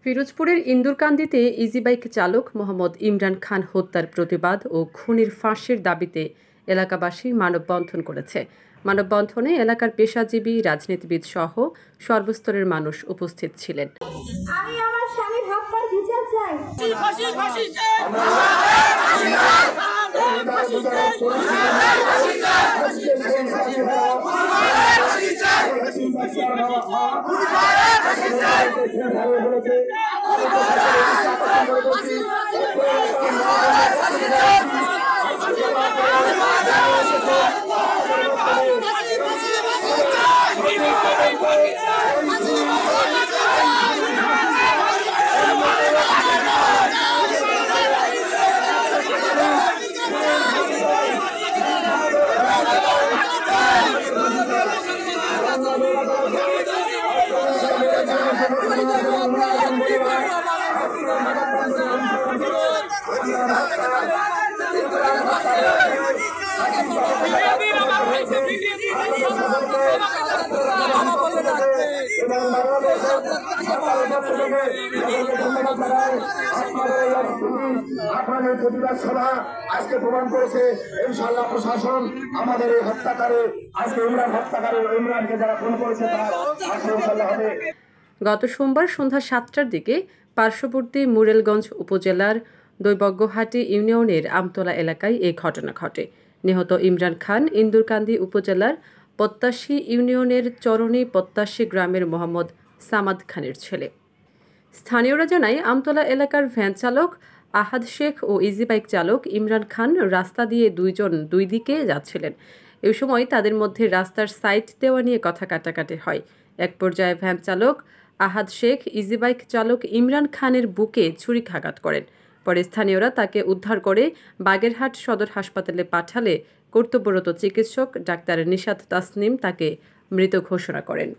পিরোজপুরের ইন্দুরকান্দিতে ইজিবাইক চালক মোহাম্মদ ইমরান খান হত্যার প্রতিবাদ ও খুনির ফাঁসির দাবিতে এলাকাবাসী মানববন্ধন করেছে। মানববন্ধনে এলাকার পেশাজীবী, রাজনীতিবিদ সহ সর্বস্তরের মানুষ উপস্থিত ছিলেন। আমি আমার স্বামীর হত্যার বিচার চাই। প্রতিবাদ সভা আজকে প্রমাণ করেছে ইনশাআল্লাহ প্রশাসন আমাদের এই হত্যাকারী আজকে ইমরানকে যারা খুন করেছে তার ইনশাআল্লাহ হবে। গত সোমবার সন্ধ্যা ৭টার দিকে পার্শ্ববর্তী মুরেলগঞ্জ উপজেলার দৈবজ্ঞহাটি ইউনিয়নের আমতলা এলাকায় এই ঘটনা ঘটে। নিহত ইমরান খান ইন্দুরকান্দি উপজেলার পত্তাশী ইউনিয়নের চরণী পত্তাশী গ্রামের মোহাম্মদ সামাদ খানের ছেলে। স্থানীয়রা জানায়, আমতলা এলাকার ভ্যান চালক আহাদ শেখ ও ইজিবাইক চালক ইমরান খান রাস্তা দিয়ে দুইজন দুই দিকে যাচ্ছিলেন। এই সময় তাদের মধ্যে রাস্তার সাইড দেওয়া নিয়ে কথা কাটাকাটি হয়। এক পর্যায়ে ভ্যান চালক আহাদ শেখ ইজিবাইক চালক ইমরান খানের বুকে ছুরিকাঘাত করেন। পরে স্থানীয়রা তাকে উদ্ধার করে বাগেরহাট সদর হাসপাতালে পাঠালে কর্তব্যরত চিকিৎসক ডাক্তার নিশাত তাসনিম তাকে মৃত ঘোষণা করেন।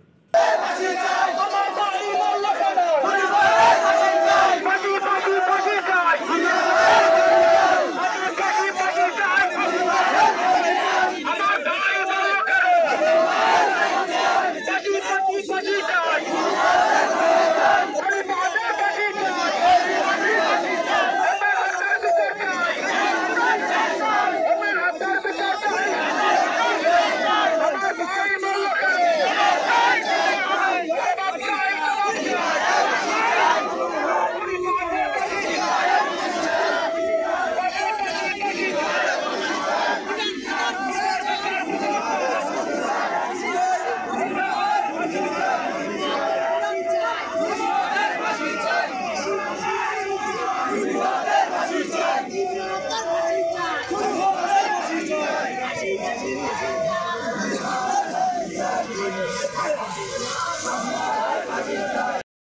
Thank you.